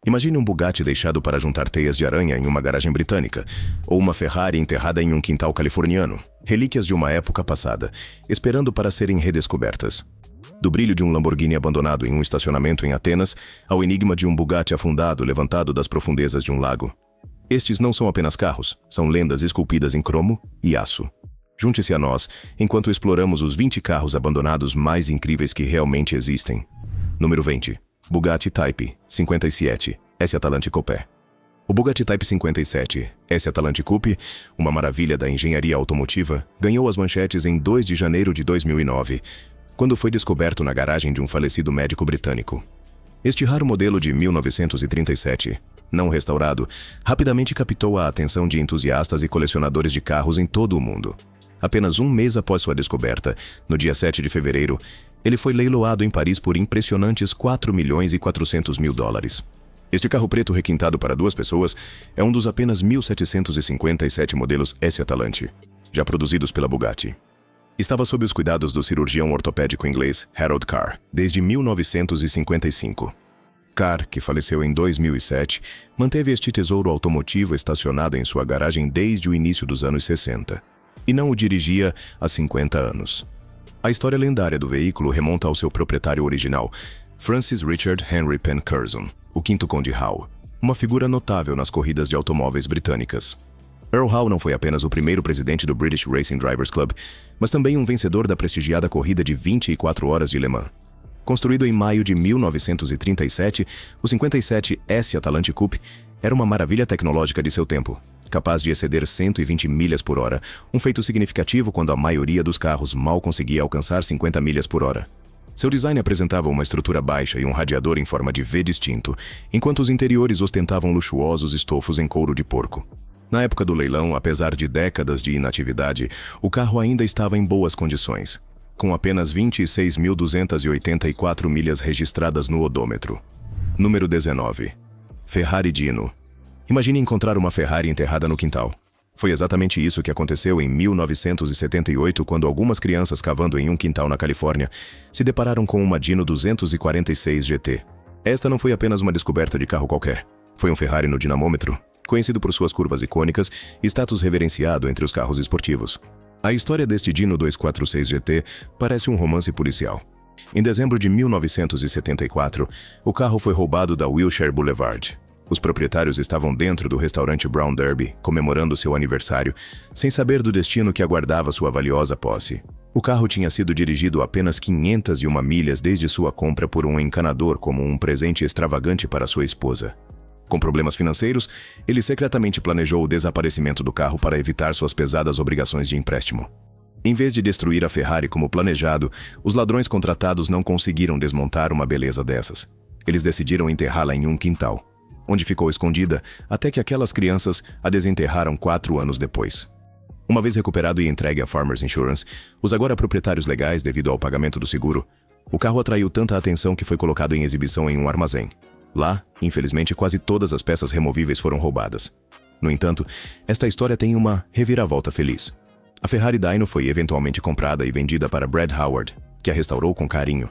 Imagine um Bugatti deixado para juntar teias de aranha em uma garagem britânica, ou uma Ferrari enterrada em um quintal californiano, relíquias de uma época passada, esperando para serem redescobertas. Do brilho de um Lamborghini abandonado em um estacionamento em Atenas, ao enigma de um Bugatti afundado levantado das profundezas de um lago. Estes não são apenas carros, são lendas esculpidas em cromo e aço. Junte-se a nós, enquanto exploramos os 20 carros abandonados mais incríveis que realmente existem. Número 20. Bugatti Type 57 S Atalante Coupé. O Bugatti Type 57 S Atalante Coupe, uma maravilha da engenharia automotiva, ganhou as manchetes em 2 de janeiro de 2009, quando foi descoberto na garagem de um falecido médico britânico. Este raro modelo de 1937, não restaurado, rapidamente captou a atenção de entusiastas e colecionadores de carros em todo o mundo. Apenas um mês após sua descoberta, no dia 7 de fevereiro, ele foi leiloado em Paris por impressionantes $4.400.000. Este carro preto requintado para 2 pessoas é um dos apenas 1.757 modelos S Atalante, já produzidos pela Bugatti. Estava sob os cuidados do cirurgião ortopédico inglês Harold Carr desde 1955. Carr, que faleceu em 2007, manteve este tesouro automotivo estacionado em sua garagem desde o início dos anos 60, e não o dirigia há 50 anos. A história lendária do veículo remonta ao seu proprietário original, Francis Richard Henry Penn Curzon, o quinto Conde Howe, uma figura notável nas corridas de automóveis britânicas. Earl Howe não foi apenas o primeiro presidente do British Racing Drivers Club, mas também um vencedor da prestigiada corrida de 24 horas de Le Mans. Construído em maio de 1937, o 57 S Atalante Coupe era uma maravilha tecnológica de seu tempo, capaz de exceder 120 milhas por hora, um feito significativo quando a maioria dos carros mal conseguia alcançar 50 milhas por hora. Seu design apresentava uma estrutura baixa e um radiador em forma de V distinto, enquanto os interiores ostentavam luxuosos estofos em couro de porco. Na época do leilão, apesar de décadas de inatividade, o carro ainda estava em boas condições, com apenas 26.284 milhas registradas no odômetro. Número 19. Ferrari Dino. Imagine encontrar uma Ferrari enterrada no quintal. Foi exatamente isso que aconteceu em 1978, quando algumas crianças cavando em um quintal na Califórnia se depararam com uma Dino 246 GT. Esta não foi apenas uma descoberta de carro qualquer. Foi um Ferrari no dinamômetro, conhecido por suas curvas icônicas e status reverenciado entre os carros esportivos. A história deste Dino 246 GT parece um romance policial. Em dezembro de 1974, o carro foi roubado da Wilshire Boulevard. Os proprietários estavam dentro do restaurante Brown Derby, comemorando seu aniversário, sem saber do destino que aguardava sua valiosa posse. O carro tinha sido dirigido apenas 501 milhas desde sua compra por um encanador como um presente extravagante para sua esposa. Com problemas financeiros, ele secretamente planejou o desaparecimento do carro para evitar suas pesadas obrigações de empréstimo. Em vez de destruir a Ferrari como planejado, os ladrões contratados não conseguiram desmontar uma beleza dessas. Eles decidiram enterrá-la em um quintal, onde ficou escondida até que aquelas crianças a desenterraram 4 anos depois. Uma vez recuperado e entregue à Farmers Insurance, os agora proprietários legais devido ao pagamento do seguro, o carro atraiu tanta atenção que foi colocado em exibição em um armazém. Lá, infelizmente, quase todas as peças removíveis foram roubadas. No entanto, esta história tem uma reviravolta feliz. A Ferrari Dino foi eventualmente comprada e vendida para Brad Howard, que a restaurou com carinho.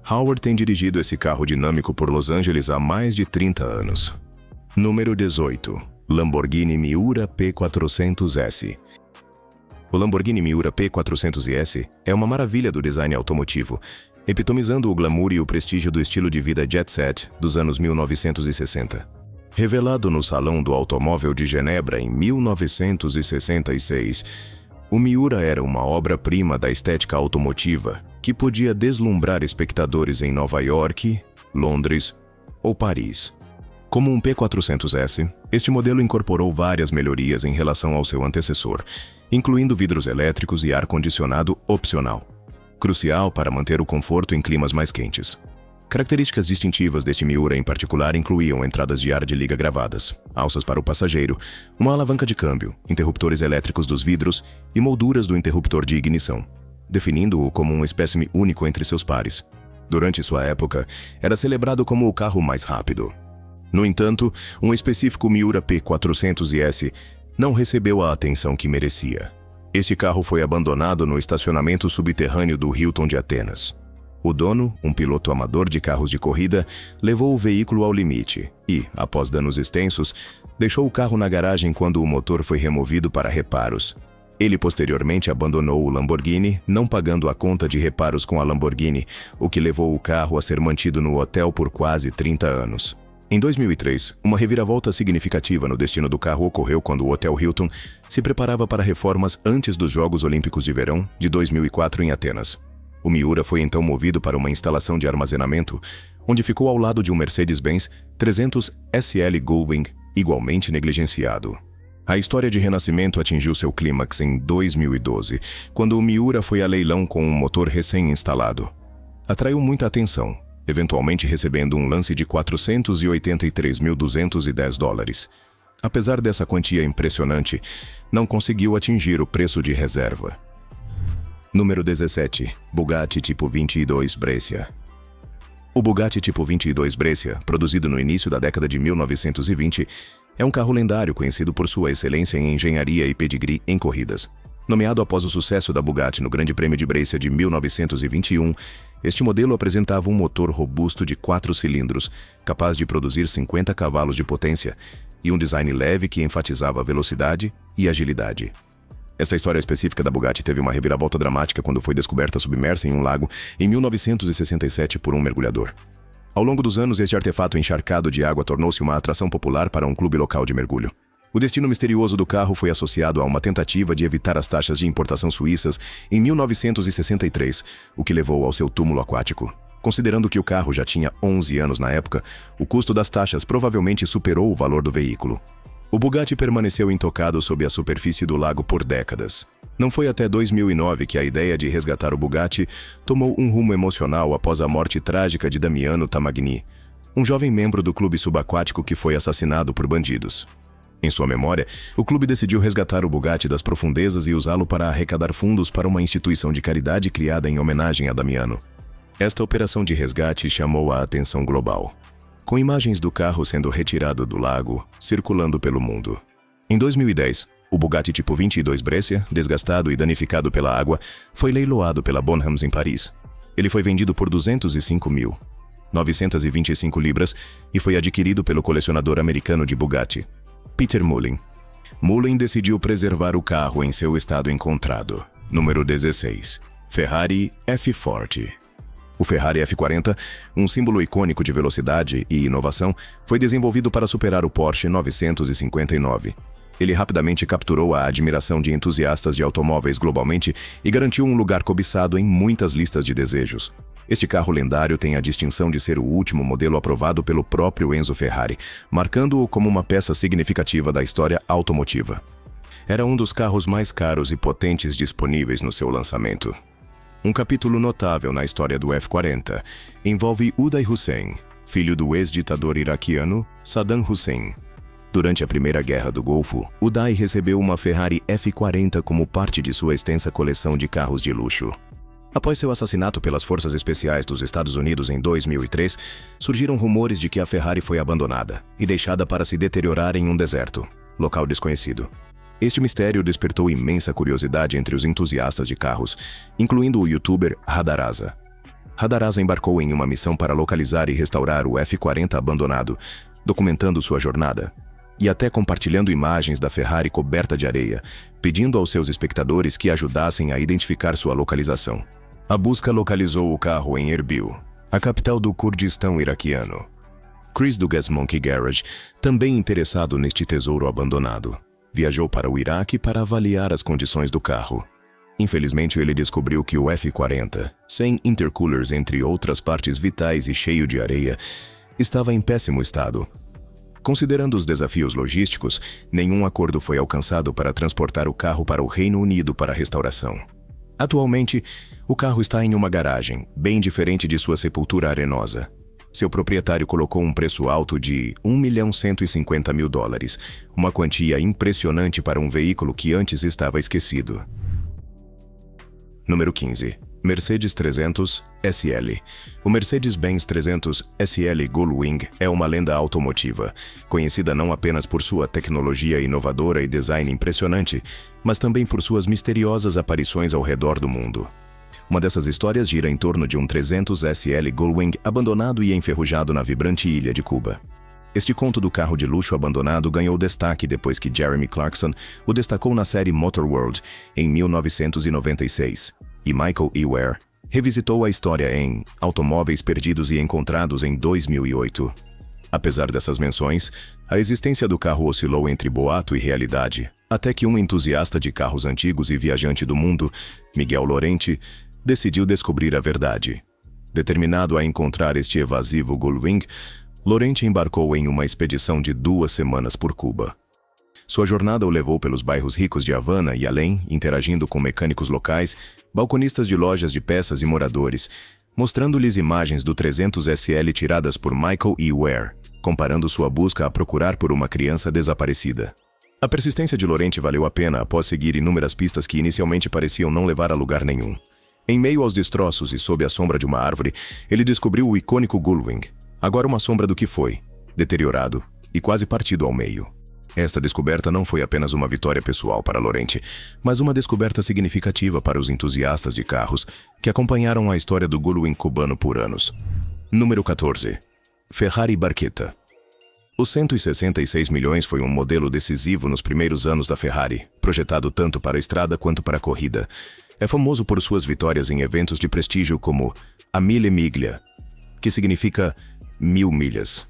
Howard tem dirigido esse carro dinâmico por Los Angeles há mais de 30 anos. Número 18. Lamborghini Miura P400S. O Lamborghini Miura P400S é uma maravilha do design automotivo, epitomizando o glamour e o prestígio do estilo de vida jet set dos anos 1960. Revelado no Salão do Automóvel de Genebra em 1966, o Miura era uma obra-prima da estética automotiva que podia deslumbrar espectadores em Nova York, Londres ou Paris. Como um P400S, este modelo incorporou várias melhorias em relação ao seu antecessor, incluindo vidros elétricos e ar-condicionado opcional, crucial para manter o conforto em climas mais quentes. Características distintivas deste Miura em particular incluíam entradas de ar de liga gravadas, alças para o passageiro, uma alavanca de câmbio, interruptores elétricos dos vidros e molduras do interruptor de ignição, definindo-o como um espécime único entre seus pares. Durante sua época, era celebrado como o carro mais rápido. No entanto, um específico Miura P400S não recebeu a atenção que merecia. Este carro foi abandonado no estacionamento subterrâneo do Hilton de Atenas. O dono, um piloto amador de carros de corrida, levou o veículo ao limite e, após danos extensos, deixou o carro na garagem quando o motor foi removido para reparos. Ele posteriormente abandonou o Lamborghini, não pagando a conta de reparos com a Lamborghini, o que levou o carro a ser mantido no hotel por quase 30 anos. Em 2003, uma reviravolta significativa no destino do carro ocorreu quando o Hotel Hilton se preparava para reformas antes dos Jogos Olímpicos de Verão de 2004 em Atenas. O Miura foi então movido para uma instalação de armazenamento, onde ficou ao lado de um Mercedes-Benz 300 SL Gullwing, igualmente negligenciado. A história de renascimento atingiu seu clímax em 2012, quando o Miura foi a leilão com um motor recém-instalado. Atraiu muita atenção, eventualmente recebendo um lance de $483.210. Apesar dessa quantia impressionante, não conseguiu atingir o preço de reserva. Número 17. Bugatti Tipo 22 Brescia. O Bugatti Tipo 22 Brescia, produzido no início da década de 1920, é um carro lendário conhecido por sua excelência em engenharia e pedigree em corridas. Nomeado após o sucesso da Bugatti no Grande Prêmio de Brescia de 1921, este modelo apresentava um motor robusto de 4 cilindros, capaz de produzir 50 cavalos de potência, e um design leve que enfatizava velocidade e agilidade. Essa história específica da Bugatti teve uma reviravolta dramática quando foi descoberta submersa em um lago em 1967 por um mergulhador. Ao longo dos anos, este artefato encharcado de água tornou-se uma atração popular para um clube local de mergulho. O destino misterioso do carro foi associado a uma tentativa de evitar as taxas de importação suíças em 1963, o que levou ao seu túmulo aquático. Considerando que o carro já tinha 11 anos na época, o custo das taxas provavelmente superou o valor do veículo. O Bugatti permaneceu intocado sob a superfície do lago por décadas. Não foi até 2009 que a ideia de resgatar o Bugatti tomou um rumo emocional após a morte trágica de Damiano Tamagni, um jovem membro do clube subaquático que foi assassinado por bandidos. Em sua memória, o clube decidiu resgatar o Bugatti das profundezas e usá-lo para arrecadar fundos para uma instituição de caridade criada em homenagem a Damiano. Esta operação de resgate chamou a atenção global, com imagens do carro sendo retirado do lago, circulando pelo mundo. Em 2010, o Bugatti Tipo 22 Brescia, desgastado e danificado pela água, foi leiloado pela Bonhams em Paris. Ele foi vendido por 205.925 libras e foi adquirido pelo colecionador americano de Bugatti, Peter Mullin. Mullin decidiu preservar o carro em seu estado encontrado. Número 16. Ferrari F40. O Ferrari F40, um símbolo icônico de velocidade e inovação, foi desenvolvido para superar o Porsche 959. Ele rapidamente capturou a admiração de entusiastas de automóveis globalmente e garantiu um lugar cobiçado em muitas listas de desejos. Este carro lendário tem a distinção de ser o último modelo aprovado pelo próprio Enzo Ferrari, marcando-o como uma peça significativa da história automotiva. Era um dos carros mais caros e potentes disponíveis no seu lançamento. Um capítulo notável na história do F40 envolve Uday Hussein, filho do ex-ditador iraquiano Saddam Hussein. Durante a Primeira Guerra do Golfo, Uday recebeu uma Ferrari F40 como parte de sua extensa coleção de carros de luxo. Após seu assassinato pelas Forças Especiais dos Estados Unidos em 2003, surgiram rumores de que a Ferrari foi abandonada e deixada para se deteriorar em um deserto, local desconhecido. Este mistério despertou imensa curiosidade entre os entusiastas de carros, incluindo o youtuber Radaraza. Radaraza embarcou em uma missão para localizar e restaurar o F40 abandonado, documentando sua jornada, e até compartilhando imagens da Ferrari coberta de areia, pedindo aos seus espectadores que ajudassem a identificar sua localização. A busca localizou o carro em Erbil, a capital do Kurdistão iraquiano. Chris do Gas Monkey Garage, também interessado neste tesouro abandonado, viajou para o Iraque para avaliar as condições do carro. Infelizmente, ele descobriu que o F40, sem intercoolers entre outras partes vitais e cheio de areia, estava em péssimo estado. Considerando os desafios logísticos, nenhum acordo foi alcançado para transportar o carro para o Reino Unido para restauração. Atualmente, o carro está em uma garagem, bem diferente de sua sepultura arenosa. Seu proprietário colocou um preço alto de $1.150.000, uma quantia impressionante para um veículo que antes estava esquecido. Número 15. Mercedes 300 SL. O Mercedes-Benz 300 SL Gullwing é uma lenda automotiva, conhecida não apenas por sua tecnologia inovadora e design impressionante, mas também por suas misteriosas aparições ao redor do mundo. Uma dessas histórias gira em torno de um 300 SL Gullwing abandonado e enferrujado na vibrante ilha de Cuba. Este conto do carro de luxo abandonado ganhou destaque depois que Jeremy Clarkson o destacou na série Motorworld em 1996, e Michael E. Ware revisitou a história em Automóveis Perdidos e Encontrados em 2008. Apesar dessas menções, a existência do carro oscilou entre boato e realidade, até que um entusiasta de carros antigos e viajante do mundo, Miguel Lorente, decidiu descobrir a verdade. Determinado a encontrar este evasivo Gullwing, Lorente embarcou em uma expedição de 2 semanas por Cuba. Sua jornada o levou pelos bairros ricos de Havana e além, interagindo com mecânicos locais, balconistas de lojas de peças e moradores, mostrando-lhes imagens do 300 SL tiradas por Michael E. Ware, comparando sua busca a procurar por uma criança desaparecida. A persistência de Lorente valeu a pena após seguir inúmeras pistas que inicialmente pareciam não levar a lugar nenhum. Em meio aos destroços e sob a sombra de uma árvore, ele descobriu o icônico Gullwing, agora uma sombra do que foi, deteriorado e quase partido ao meio. Esta descoberta não foi apenas uma vitória pessoal para Lorente, mas uma descoberta significativa para os entusiastas de carros que acompanharam a história do Gullwing cubano por anos. Número 14. Ferrari Barchetta. O 166 milhões foi um modelo decisivo nos primeiros anos da Ferrari, projetado tanto para a estrada quanto para a corrida. É famoso por suas vitórias em eventos de prestígio como a Mille Miglia, que significa 1000 milhas.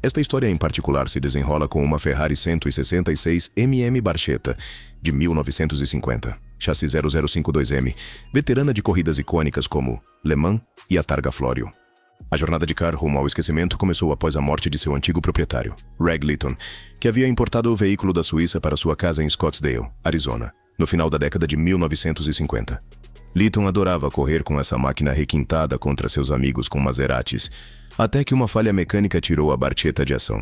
Esta história em particular se desenrola com uma Ferrari 166 MM Barchetta, de 1950, chassi 0052M, veterana de corridas icônicas como Le Mans e a Targa Florio. A jornada de Carr rumo ao esquecimento começou após a morte de seu antigo proprietário, Reg Litton, que havia importado o veículo da Suíça para sua casa em Scottsdale, Arizona, no final da década de 1950. Litton adorava correr com essa máquina requintada contra seus amigos com Maseratis, até que uma falha mecânica tirou a Barchetta de ação.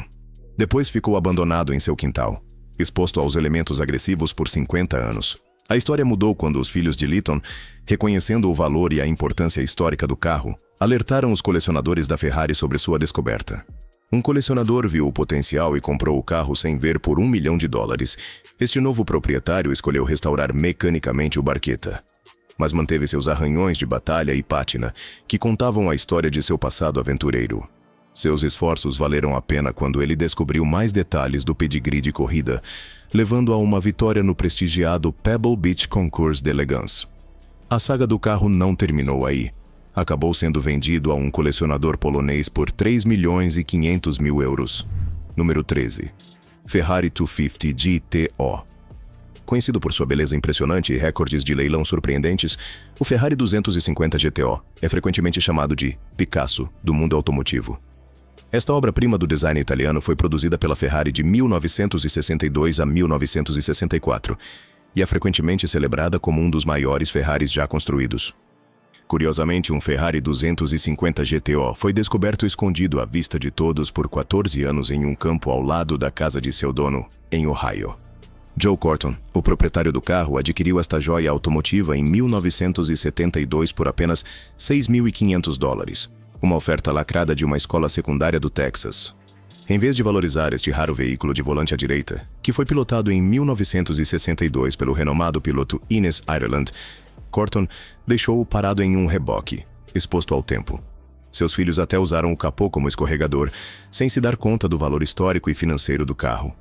Depois ficou abandonado em seu quintal, exposto aos elementos agressivos por 50 anos. A história mudou quando os filhos de Litton, reconhecendo o valor e a importância histórica do carro, alertaram os colecionadores da Ferrari sobre sua descoberta. Um colecionador viu o potencial e comprou o carro sem ver por $1 milhão. Este novo proprietário escolheu restaurar mecanicamente o Barchetta, mas manteve seus arranhões de batalha e pátina, que contavam a história de seu passado aventureiro. Seus esforços valeram a pena quando ele descobriu mais detalhes do pedigree de corrida, levando a uma vitória no prestigiado Pebble Beach Concours d'Elegance. A saga do carro não terminou aí. Acabou sendo vendido a um colecionador polonês por €3.500.000. Número 13. Ferrari 250 GTO. Conhecido por sua beleza impressionante e recordes de leilão surpreendentes, o Ferrari 250 GTO é frequentemente chamado de Picasso do mundo automotivo. Esta obra-prima do design italiano foi produzida pela Ferrari de 1962 a 1964 e é frequentemente celebrada como um dos maiores Ferraris já construídos. Curiosamente, um Ferrari 250 GTO foi descoberto escondido à vista de todos por 14 anos em um campo ao lado da casa de seu dono, em Ohio. Joe Corton, o proprietário do carro, adquiriu esta joia automotiva em 1972 por apenas $6.500, uma oferta lacrada de uma escola secundária do Texas. Em vez de valorizar este raro veículo de volante à direita, que foi pilotado em 1962 pelo renomado piloto Innes Ireland, Corton deixou-o parado em um reboque, exposto ao tempo. Seus filhos até usaram o capô como escorregador, sem se dar conta do valor histórico e financeiro do carro.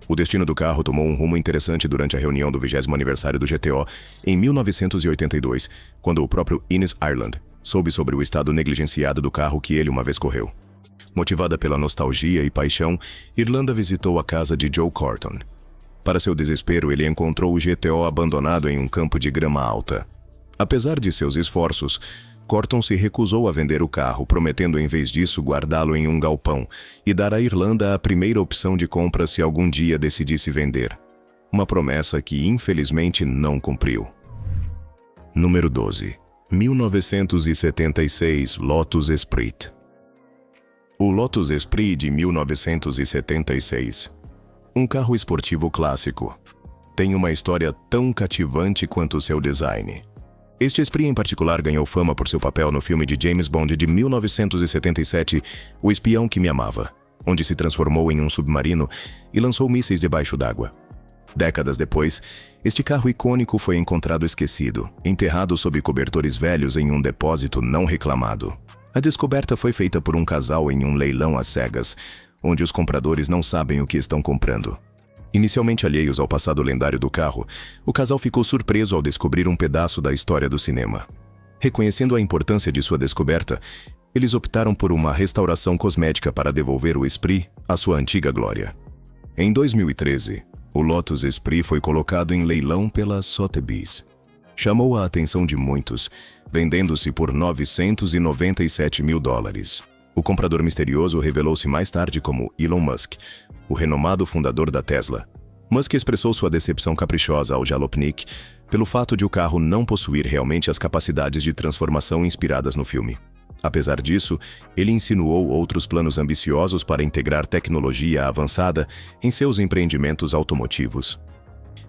O destino do carro tomou um rumo interessante durante a reunião do 20º aniversário do GTO em 1982, quando o próprio Innes Ireland soube sobre o estado negligenciado do carro que ele uma vez correu. Motivada pela nostalgia e paixão, Irlanda visitou a casa de Joe Corton. Para seu desespero, ele encontrou o GTO abandonado em um campo de grama alta. Apesar de seus esforços, Corton se recusou a vender o carro, prometendo em vez disso guardá-lo em um galpão e dar à Irlanda a primeira opção de compra se algum dia decidisse vender. Uma promessa que infelizmente não cumpriu. Número 12. 1976 Lotus Esprit. O Lotus Esprit de 1976. Um carro esportivo clássico. Tem uma história tão cativante quanto seu design. Este Esprit em particular ganhou fama por seu papel no filme de James Bond de 1977, O Espião que Me Amava, onde se transformou em um submarino e lançou mísseis debaixo d'água. Décadas depois, este carro icônico foi encontrado esquecido, enterrado sob cobertores velhos em um depósito não reclamado. A descoberta foi feita por um casal em um leilão às cegas, onde os compradores não sabem o que estão comprando. Inicialmente alheios ao passado lendário do carro, o casal ficou surpreso ao descobrir um pedaço da história do cinema. Reconhecendo a importância de sua descoberta, eles optaram por uma restauração cosmética para devolver o Esprit à sua antiga glória. Em 2013, o Lotus Esprit foi colocado em leilão pela Sotheby's. Chamou a atenção de muitos, vendendo-se por $997 mil. O comprador misterioso revelou-se mais tarde como Elon Musk, o renomado fundador da Tesla. Musk expressou sua decepção caprichosa ao Jalopnik pelo fato de o carro não possuir realmente as capacidades de transformação inspiradas no filme. Apesar disso, ele insinuou outros planos ambiciosos para integrar tecnologia avançada em seus empreendimentos automotivos.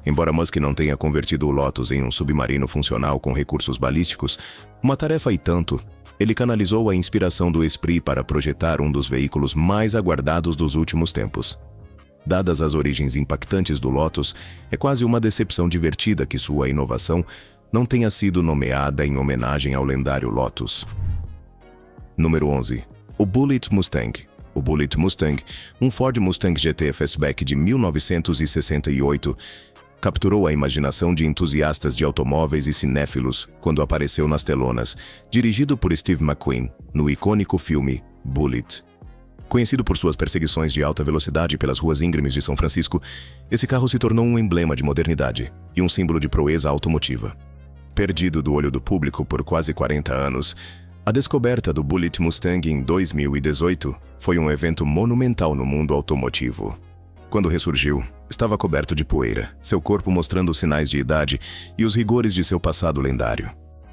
Embora Musk não tenha convertido o Lotus em um submarino funcional com recursos balísticos, uma tarefa e tanto, ele canalizou a inspiração do Esprit para projetar um dos veículos mais aguardados dos últimos tempos. Dadas as origens impactantes do Lotus, é quase uma decepção divertida que sua inovação não tenha sido nomeada em homenagem ao lendário Lotus. Número 11. O Bullitt Mustang. O Bullitt Mustang, um Ford Mustang GT Fastback de 1968, capturou a imaginação de entusiastas de automóveis e cinéfilos quando apareceu nas telonas, dirigido por Steve McQueen, no icônico filme Bullitt. Conhecido por suas perseguições de alta velocidade pelas ruas íngremes de São Francisco, esse carro se tornou um emblema de modernidade e um símbolo de proeza automotiva. Perdido do olho do público por quase 40 anos, a descoberta do Bullitt Mustang em 2018 foi um evento monumental no mundo automotivo. Quando ressurgiu, estava coberto de poeira, seu corpo mostrando sinais de idade e os rigores de seu passado lendário.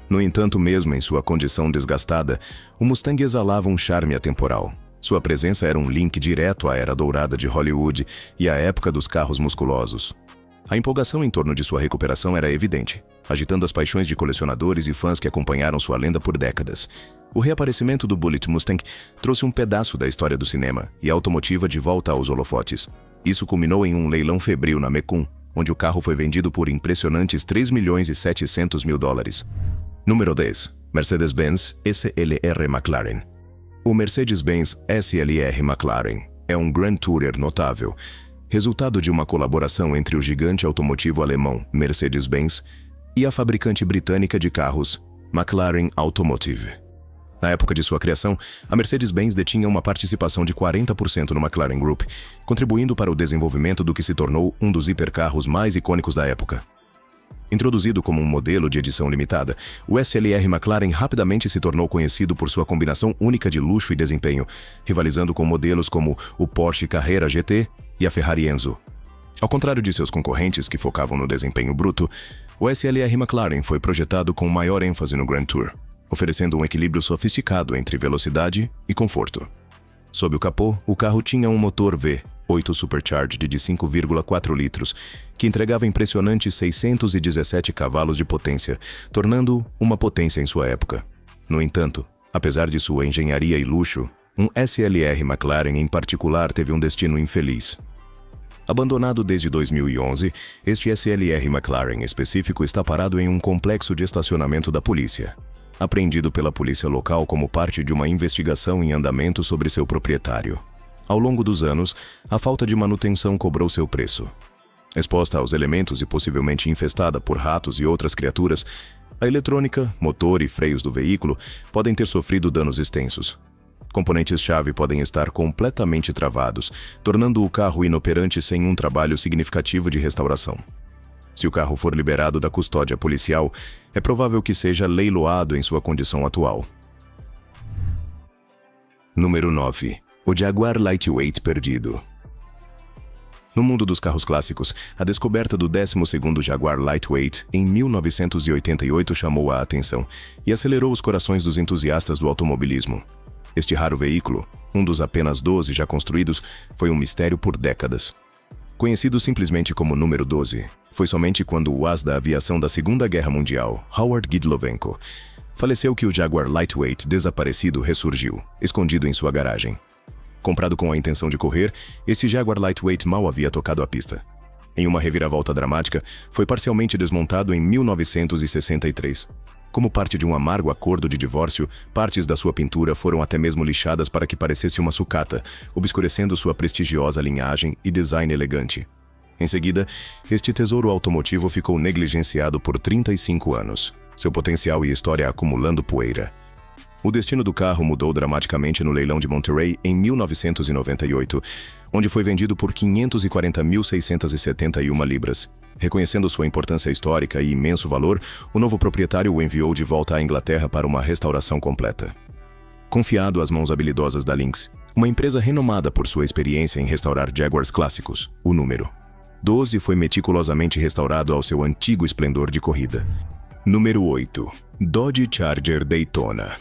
No entanto, mesmo em sua condição desgastada, o Mustang exalava um charme atemporal. Sua presença era um link direto à era dourada de Hollywood e à época dos carros musculosos. A empolgação em torno de sua recuperação era evidente, agitando as paixões de colecionadores e fãs que acompanharam sua lenda por décadas. O reaparecimento do Bullitt Mustang trouxe um pedaço da história do cinema e automotiva de volta aos holofotes. Isso culminou em um leilão febril na Mecum, onde o carro foi vendido por impressionantes $3.7 mil. Número 10. Mercedes-Benz SLR McLaren. O Mercedes-Benz SLR McLaren é um Grand Tourer notável, resultado de uma colaboração entre o gigante automotivo alemão Mercedes-Benz e a fabricante britânica de carros McLaren Automotive. Na época de sua criação, a Mercedes-Benz detinha uma participação de 40% no McLaren Group, contribuindo para o desenvolvimento do que se tornou um dos hipercarros mais icônicos da época. Introduzido como um modelo de edição limitada, o SLR McLaren rapidamente se tornou conhecido por sua combinação única de luxo e desempenho, rivalizando com modelos como o Porsche Carrera GT e a Ferrari Enzo. Ao contrário de seus concorrentes que focavam no desempenho bruto, o SLR McLaren foi projetado com maior ênfase no Grand Tour, oferecendo um equilíbrio sofisticado entre velocidade e conforto. Sob o capô, o carro tinha um motor V8 Supercharged de 5,4 litros, que entregava impressionantes 617 cavalos de potência, tornando-o uma potência em sua época. No entanto, apesar de sua engenharia e luxo, um SLR McLaren em particular teve um destino infeliz. Abandonado desde 2011, este SLR McLaren específico está parado em um complexo de estacionamento da polícia, apreendido pela polícia local como parte de uma investigação em andamento sobre seu proprietário. Ao longo dos anos, a falta de manutenção cobrou seu preço. Exposta aos elementos e possivelmente infestada por ratos e outras criaturas, a eletrônica, motor e freios do veículo podem ter sofrido danos extensos. Componentes-chave podem estar completamente travados, tornando o carro inoperante sem um trabalho significativo de restauração. Se o carro for liberado da custódia policial, é provável que seja leiloado em sua condição atual. Número 9. O Jaguar Lightweight perdido. No mundo dos carros clássicos, a descoberta do 12º Jaguar Lightweight em 1988 chamou a atenção e acelerou os corações dos entusiastas do automobilismo. Este raro veículo, um dos apenas 12 já construídos, foi um mistério por décadas. Conhecido simplesmente como número 12, foi somente quando o as da aviação da Segunda Guerra Mundial, Howard Gidlovenko, faleceu que o Jaguar Lightweight desaparecido ressurgiu, escondido em sua garagem. Comprado com a intenção de correr, esse Jaguar Lightweight mal havia tocado a pista. Em uma reviravolta dramática, foi parcialmente desmontado em 1963. Como parte de um amargo acordo de divórcio, partes da sua pintura foram até mesmo lixadas para que parecesse uma sucata, obscurecendo sua prestigiosa linhagem e design elegante. Em seguida, este tesouro automotivo ficou negligenciado por 35 anos, seu potencial e história acumulando poeira. O destino do carro mudou dramaticamente no leilão de Monterey em 1998, onde foi vendido por 540.671 libras. Reconhecendo sua importância histórica e imenso valor, o novo proprietário o enviou de volta à Inglaterra para uma restauração completa. Confiado às mãos habilidosas da Lynx, uma empresa renomada por sua experiência em restaurar Jaguars clássicos, o número 12 foi meticulosamente restaurado ao seu antigo esplendor de corrida. Número 8. Dodge Charger Daytona.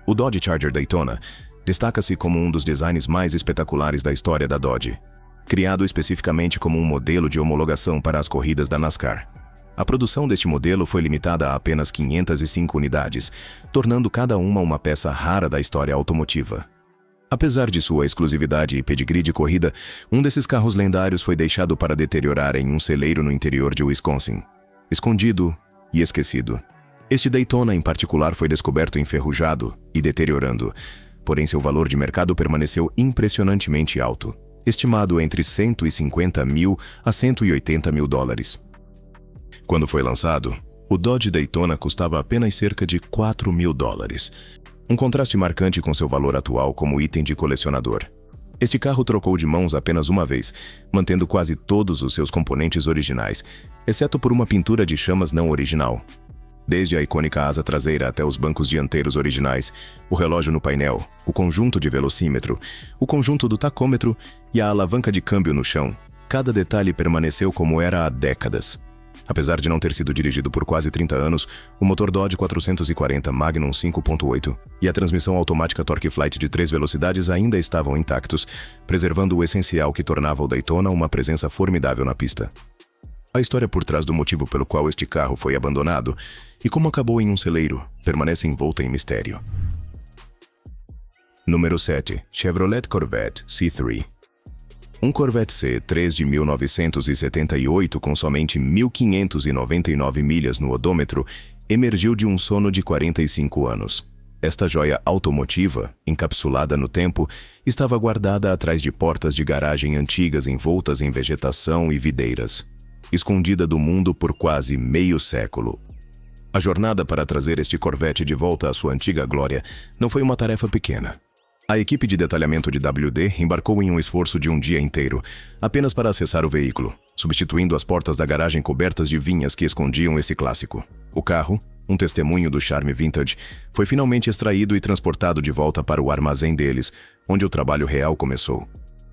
O Dodge Charger Daytona destaca-se como um dos designs mais espetaculares da história da Dodge, criado especificamente como um modelo de homologação para as corridas da NASCAR. A produção deste modelo foi limitada a apenas 505 unidades, tornando cada uma peça rara da história automotiva. Apesar de sua exclusividade e pedigree de corrida, um desses carros lendários foi deixado para deteriorar em um celeiro no interior de Wisconsin, escondido e esquecido. Este Daytona em particular foi descoberto enferrujado e deteriorando, porém seu valor de mercado permaneceu impressionantemente alto, estimado entre 150 mil a 180 mil dólares. Quando foi lançado, o Dodge Daytona custava apenas cerca de 4 mil dólares, um contraste marcante com seu valor atual como item de colecionador. Este carro trocou de mãos apenas uma vez, mantendo quase todos os seus componentes originais, exceto por uma pintura de chamas não original. Desde a icônica asa traseira até os bancos dianteiros originais, o relógio no painel, o conjunto de velocímetro, o conjunto do tacômetro e a alavanca de câmbio no chão, cada detalhe permaneceu como era há décadas. Apesar de não ter sido dirigido por quase 30 anos, o motor Dodge 440 Magnum 5.8 e a transmissão automática Torque Flight de 3 velocidades ainda estavam intactos, preservando o essencial que tornava o Daytona uma presença formidável na pista. A história por trás do motivo pelo qual este carro foi abandonado e como acabou em um celeiro permanece envolta em mistério. Número 7. Chevrolet Corvette C3. Um Corvette C3 de 1978 com somente 1.599 milhas no odômetro emergiu de um sono de 45 anos. Esta joia automotiva, encapsulada no tempo, estava guardada atrás de portas de garagem antigas envoltas em vegetação e videiras, escondida do mundo por quase meio século. A jornada para trazer este Corvette de volta à sua antiga glória não foi uma tarefa pequena. A equipe de detalhamento de WD embarcou em um esforço de um dia inteiro, apenas para acessar o veículo, substituindo as portas da garagem cobertas de vinhas que escondiam esse clássico. O carro, um testemunho do charme vintage, foi finalmente extraído e transportado de volta para o armazém deles, onde o trabalho real começou.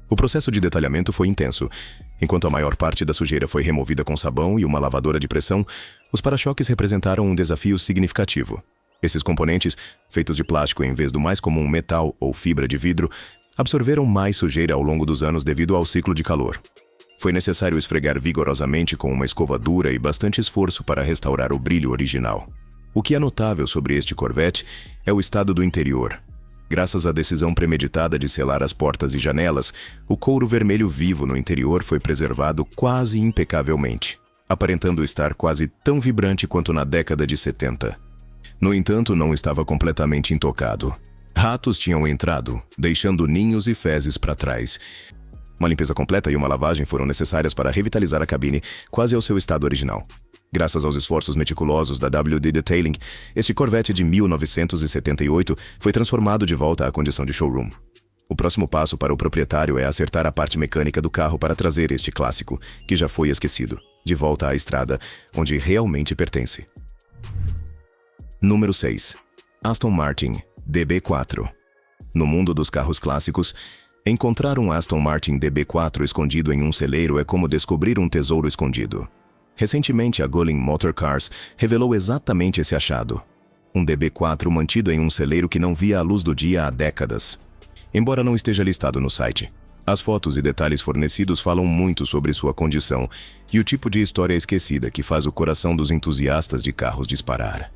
O processo de detalhamento foi intenso. Enquanto a maior parte da sujeira foi removida com sabão e uma lavadora de pressão, os para-choques representaram um desafio significativo. Esses componentes, feitos de plástico em vez do mais comum metal ou fibra de vidro, absorveram mais sujeira ao longo dos anos devido ao ciclo de calor. Foi necessário esfregar vigorosamente com uma escova dura e bastante esforço para restaurar o brilho original. O que é notável sobre este Corvette é o estado do interior. Graças à decisão premeditada de selar as portas e janelas, o couro vermelho vivo no interior foi preservado quase impecavelmente, aparentando estar quase tão vibrante quanto na década de 70. No entanto, não estava completamente intocado. Ratos tinham entrado, deixando ninhos e fezes para trás. Uma limpeza completa e uma lavagem foram necessárias para revitalizar a cabine quase ao seu estado original. Graças aos esforços meticulosos da WD Detailing, este Corvette de 1978 foi transformado de volta à condição de showroom. O próximo passo para o proprietário é acertar a parte mecânica do carro para trazer este clássico, que já foi esquecido, de volta à estrada, onde realmente pertence. Número 6. Aston Martin DB4. No mundo dos carros clássicos, encontrar um Aston Martin DB4 escondido em um celeiro é como descobrir um tesouro escondido. Recentemente, a Gullin Motor Cars revelou exatamente esse achado. Um DB4 mantido em um celeiro que não via a luz do dia há décadas. Embora não esteja listado no site, as fotos e detalhes fornecidos falam muito sobre sua condição e o tipo de história esquecida que faz o coração dos entusiastas de carros disparar.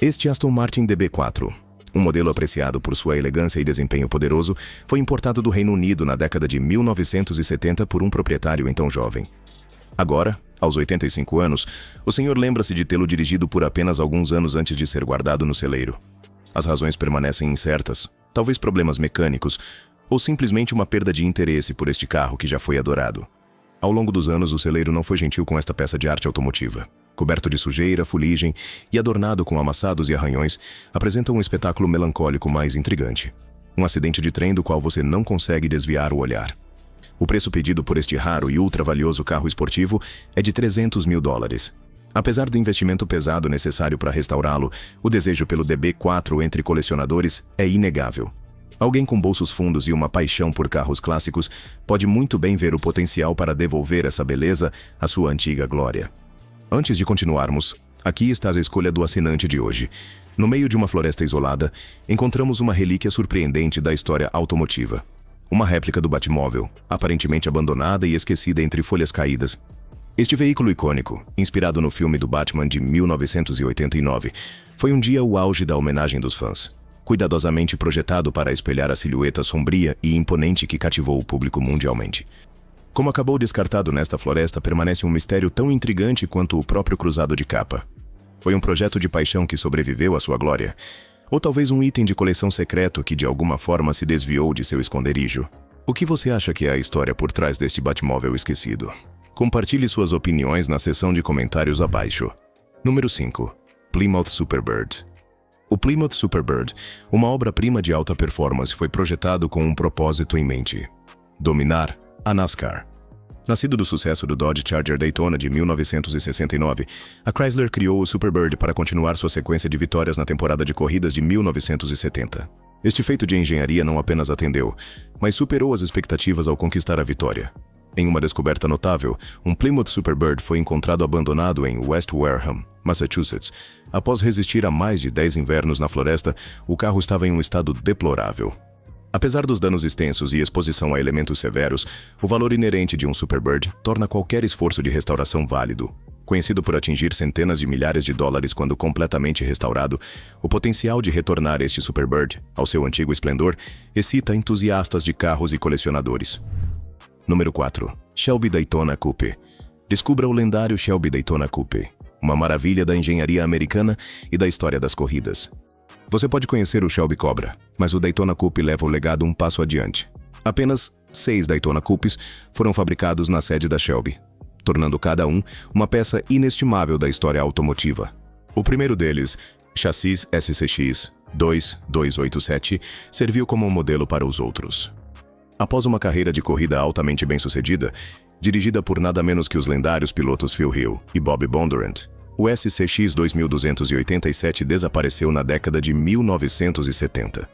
Este Aston Martin DB4, um modelo apreciado por sua elegância e desempenho poderoso, foi importado do Reino Unido na década de 1970 por um proprietário então jovem. Agora, aos 85 anos, o senhor lembra-se de tê-lo dirigido por apenas alguns anos antes de ser guardado no celeiro. As razões permanecem incertas, talvez problemas mecânicos, ou simplesmente uma perda de interesse por este carro que já foi adorado. Ao longo dos anos, o celeiro não foi gentil com esta peça de arte automotiva. Coberto de sujeira, fuligem e adornado com amassados e arranhões, apresenta um espetáculo melancólico mais intrigante. Um acidente de trem do qual você não consegue desviar o olhar. O preço pedido por este raro e ultra-valioso carro esportivo é de $300 mil. Apesar do investimento pesado necessário para restaurá-lo, o desejo pelo DB4 entre colecionadores é inegável. Alguém com bolsos fundos e uma paixão por carros clássicos pode muito bem ver o potencial para devolver essa beleza à sua antiga glória. Antes de continuarmos, aqui está a escolha do assinante de hoje. No meio de uma floresta isolada, encontramos uma relíquia surpreendente da história automotiva. Uma réplica do Batmóvel, aparentemente abandonada e esquecida entre folhas caídas. Este veículo icônico, inspirado no filme do Batman de 1989, foi um dia o auge da homenagem dos fãs. Cuidadosamente projetado para espelhar a silhueta sombria e imponente que cativou o público mundialmente. Como acabou descartado nesta floresta, permanece um mistério tão intrigante quanto o próprio cruzado de capa. Foi um projeto de paixão que sobreviveu à sua glória? Ou talvez um item de coleção secreto que de alguma forma se desviou de seu esconderijo? O que você acha que é a história por trás deste Batmóvel esquecido? Compartilhe suas opiniões na seção de comentários abaixo. Número 5. Plymouth Superbird. O Plymouth Superbird, uma obra-prima de alta performance, foi projetado com um propósito em mente: dominar a NASCAR. Nascido do sucesso do Dodge Charger Daytona de 1969, a Chrysler criou o Superbird para continuar sua sequência de vitórias na temporada de corridas de 1970. Este feito de engenharia não apenas atendeu, mas superou as expectativas ao conquistar a vitória. Em uma descoberta notável, um Plymouth Superbird foi encontrado abandonado em West Wareham, Massachusetts. Após resistir a mais de 10 invernos na floresta, o carro estava em um estado deplorável. Apesar dos danos extensos e exposição a elementos severos, o valor inerente de um Superbird torna qualquer esforço de restauração válido. Conhecido por atingir centenas de milhares de dólares quando completamente restaurado, o potencial de retornar este Superbird ao seu antigo esplendor excita entusiastas de carros e colecionadores. Número 4. Shelby Daytona Coupe. Descubra o lendário Shelby Daytona Coupe, uma maravilha da engenharia americana e da história das corridas. Você pode conhecer o Shelby Cobra, mas o Daytona Coupe leva o legado um passo adiante. Apenas 6 Daytona Coupes foram fabricados na sede da Shelby, tornando cada um uma peça inestimável da história automotiva. O primeiro deles, chassis SCX 2287, serviu como um modelo para os outros. Após uma carreira de corrida altamente bem-sucedida, dirigida por nada menos que os lendários pilotos Phil Hill e Bobby Bondurant, o SCX 2287 desapareceu na década de 1970.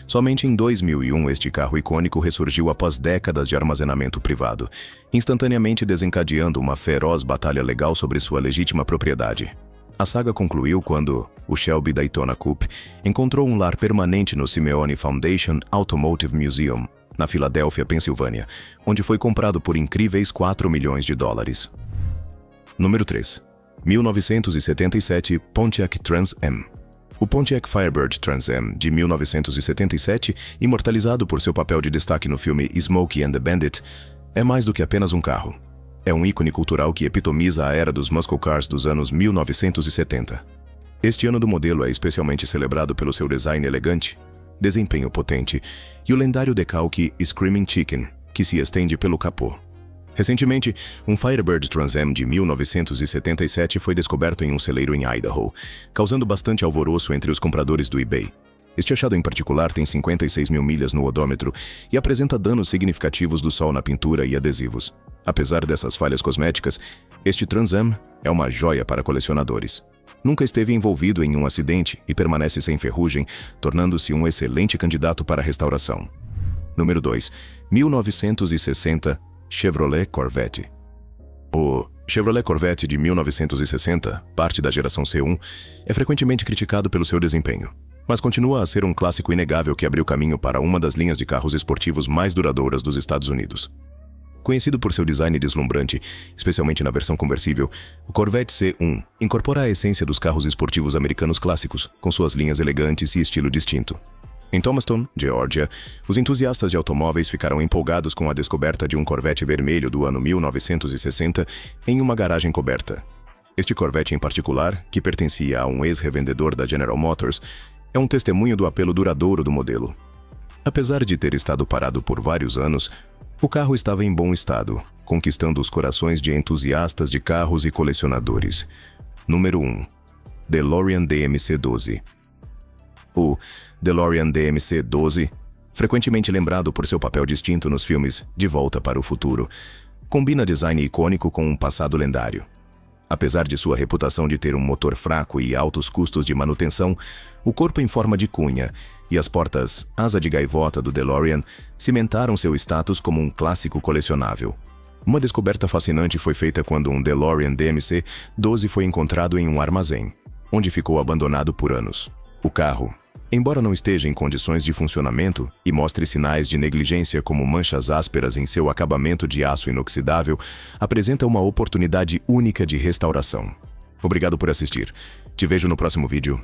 Somente em 2001 este carro icônico ressurgiu após décadas de armazenamento privado, instantaneamente desencadeando uma feroz batalha legal sobre sua legítima propriedade. A saga concluiu quando o Shelby Daytona Coupe encontrou um lar permanente no Simeone Foundation Automotive Museum, na Filadélfia, Pensilvânia, onde foi comprado por incríveis $4 milhões. Número 3. 1977 Pontiac Trans Am. O Pontiac Firebird Trans Am de 1977, imortalizado por seu papel de destaque no filme Smokey and the Bandit, é mais do que apenas um carro. É um ícone cultural que epitomiza a era dos muscle cars dos anos 1970. Este ano do modelo é especialmente celebrado pelo seu design elegante, desempenho potente e o lendário decalque Screaming Chicken, que se estende pelo capô. Recentemente, um Firebird Trans Am de 1977 foi descoberto em um celeiro em Idaho, causando bastante alvoroço entre os compradores do eBay. Este achado em particular tem 56 mil milhas no odômetro e apresenta danos significativos do sol na pintura e adesivos. Apesar dessas falhas cosméticas, este Trans Am é uma joia para colecionadores. Nunca esteve envolvido em um acidente e permanece sem ferrugem, tornando-se um excelente candidato para restauração. Número 2. 1960 Chevrolet Corvette. O Chevrolet Corvette de 1960, parte da geração C1, é frequentemente criticado pelo seu desempenho, mas continua a ser um clássico inegável que abriu caminho para uma das linhas de carros esportivos mais duradouras dos Estados Unidos. Conhecido por seu design deslumbrante, especialmente na versão conversível, o Corvette C1 incorpora a essência dos carros esportivos americanos clássicos, com suas linhas elegantes e estilo distinto. Em Thomaston, Geórgia, os entusiastas de automóveis ficaram empolgados com a descoberta de um Corvette vermelho do ano 1960 em uma garagem coberta. Este Corvette em particular, que pertencia a um ex-revendedor da General Motors, é um testemunho do apelo duradouro do modelo. Apesar de ter estado parado por vários anos, o carro estava em bom estado, conquistando os corações de entusiastas de carros e colecionadores. Número 1. DeLorean DMC-12. O DeLorean DMC-12, frequentemente lembrado por seu papel distinto nos filmes De Volta para o Futuro, combina design icônico com um passado lendário. Apesar de sua reputação de ter um motor fraco e altos custos de manutenção, o corpo em forma de cunha e as portas asa de gaivota do DeLorean cimentaram seu status como um clássico colecionável. Uma descoberta fascinante foi feita quando um DeLorean DMC-12 foi encontrado em um armazém, onde ficou abandonado por anos. O carro, embora não esteja em condições de funcionamento e mostre sinais de negligência como manchas ásperas em seu acabamento de aço inoxidável, apresenta uma oportunidade única de restauração. Obrigado por assistir. Te vejo no próximo vídeo.